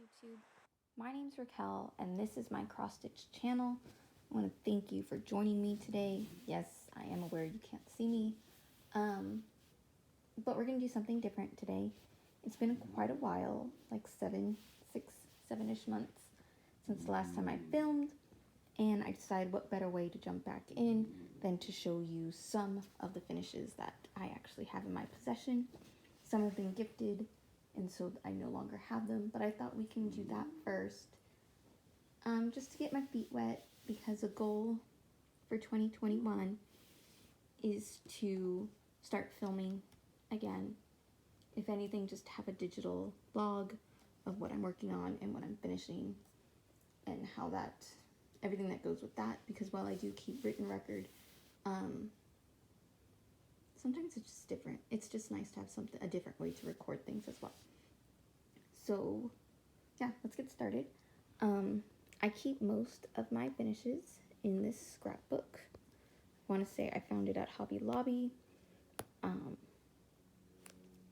YouTube. My name's Raquel and this is my cross stitch channel. I want to thank you for joining me today. Yes, I am aware you can't see me, but we're going to do something different today. It's been quite a while, like 7-ish months since the last time I filmed, and I decided what better way to jump back in than to show you some of the finishes that I actually have in my possession. Some have been gifted, and so I no longer have them, but I thought we can do that first, just to get my feet wet, because a goal for 2021 is to start filming again. If anything, just have a digital log of what I'm working on and what I'm finishing and how that, everything that goes with that, because while I do keep written record, sometimes it's just different. It's just nice to have a different way to record things as well. So yeah, let's get started. I keep most of my finishes in this scrapbook. I want to say I found it at Hobby Lobby.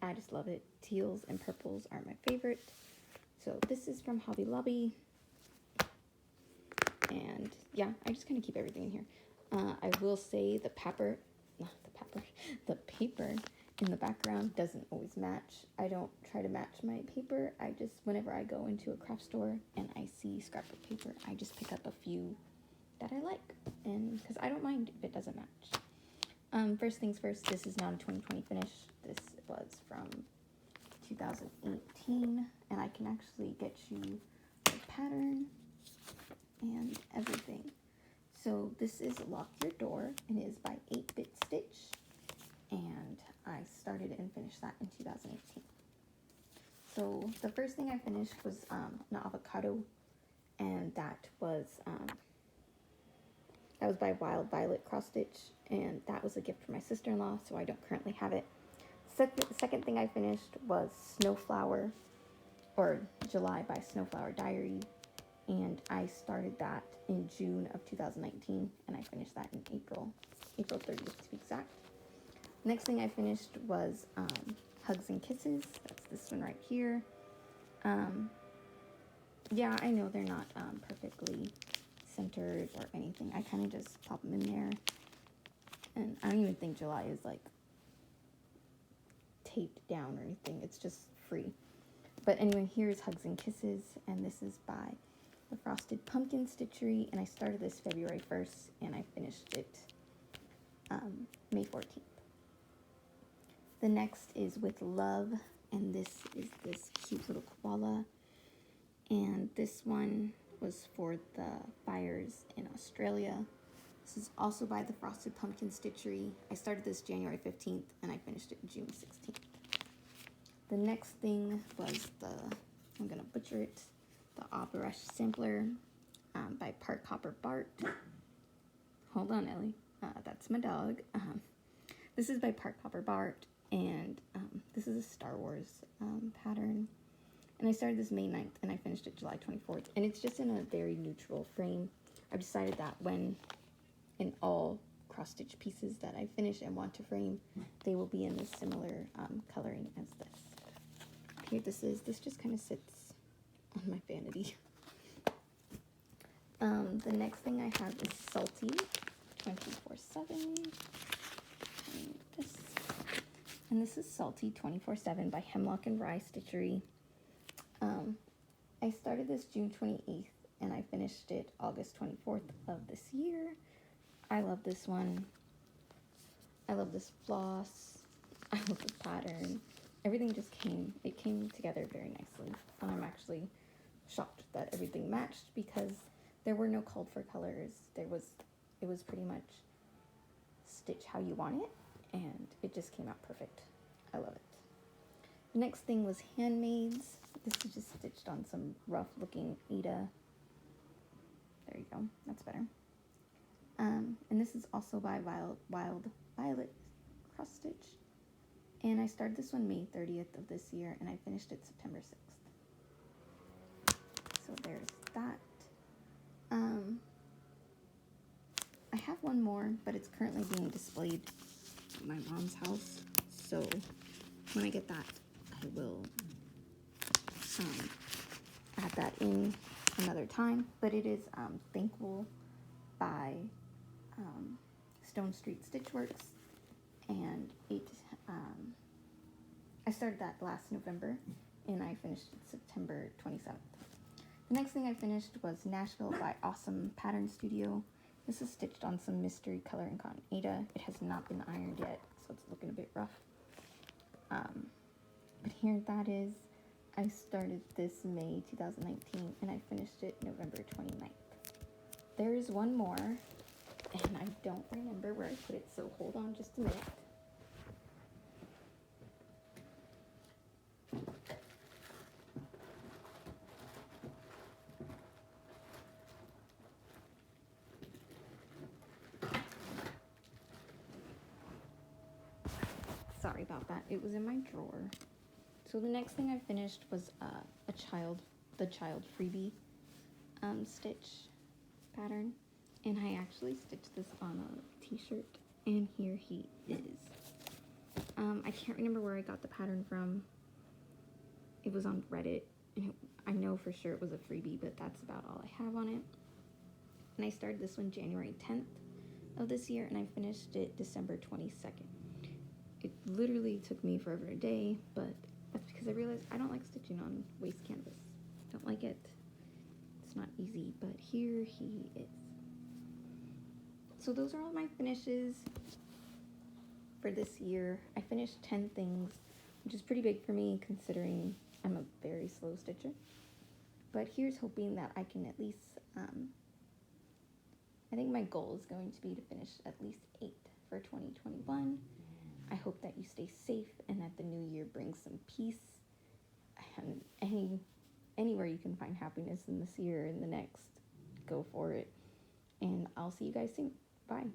I just love it. Teals and purples are my favorite. So this is from Hobby Lobby. And yeah, I just kind of keep everything in here. I will say the paper in the background doesn't always match. I don't try to match my paper. I just, whenever I go into a craft store and I see scrapbook paper, I just pick up a few that I like, and because I don't mind if it doesn't match. First things first, this is not a 2020 finish. This was from 2018, and I can actually get you the pattern and everything. So this is Lock Your Door, and it is by 8-Bit Stitch, and I started and finished that in 2018. So the first thing I finished was an avocado, and that was by Wild Violet Cross Stitch, and that was a gift from my sister-in-law, so I don't currently have it. The second thing I finished was Snowflower, or July by Snowflower Diary, and I started that in June of 2019, and I finished that in April 30th to be exact. Next thing I finished was Hugs and Kisses. That's this one right here. Yeah, I know they're not perfectly centered or anything. I kind of just pop them in there, and I don't even think July is like taped down or anything. It's just free. But anyway, here's Hugs and Kisses, and this is by the Frosted Pumpkin Stitchery, and I started this February 1st, and I finished it May 14th. The next is With Love, and this is this cute little koala, and this one was for the fires in Australia. This is also by the Frosted Pumpkin Stitchery. I started this January 15th, and I finished it June 16th. The next thing was I'm gonna butcher it, the Opera Sampler by Park Hopper Bart. Hold on, Ellie. That's my dog. This is by Park Hopper Bart, and this is a Star Wars pattern. And I started this May 9th, and I finished it July 24th. And it's just in a very neutral frame. I've decided that when in all cross-stitch pieces that I finish and want to frame, they will be in this similar coloring as this. Here this just kind of sits on my vanity. The next thing I have is Salty 24/7. And this is Salty 24/7 by Hemlock and Rye Stitchery. I started this June 28th, and I finished it August 24th of this year. I love this one. I love this floss. I love the pattern. Everything just came together very nicely. I'm actually shocked that everything matched, because there were no called for colors. It was pretty much stitch how you want it, and it just came out perfect. I love it. The next thing was Handmaids. This is just stitched on some rough looking Aida. There you go, that's better. And this is also by Wild Violet Cross Stitch. And I started this one May 30th of this year, and I finished it September 6th. So there's that. I have one more, but it's currently being displayed at my mom's house. So when I get that, I will add that in another time, but it is Thankful by Stone Street Stitchworks, and I started that last November, and I finished it September 27th. The next thing I finished was Nashville by Awesome Pattern Studio. This is stitched on some Mystery Coloring Cotton Aida. It has not been ironed yet, so it's looking a bit rough. But here that is. I started this May 2019, and I finished it November 29th. There is one more, and I don't remember where I put it, so hold on just a minute. Sorry about that. It was in my drawer. So the next thing I finished was the child freebie stitch pattern, and I actually stitched this on a t-shirt, and here he is. I can't remember where I got the pattern from. It was on Reddit, and I know for sure it was a freebie, but that's about all I have on it. And I started this one January 10th of this year, and I finished it December 22nd. It literally took me forever a day, but that's because I realized I don't like stitching on waste canvas. Don't like it. It's not easy, but here he is. So those are all my finishes for this year. I finished 10 things, which is pretty big for me considering I'm a very slow stitcher. But here's hoping that I can at least, I think my goal is going to be to finish at least 8 for 2021. I hope that you stay safe and that the new year brings some peace and anywhere you can find happiness in this year and the next, go for it. And I'll see you guys soon. Bye.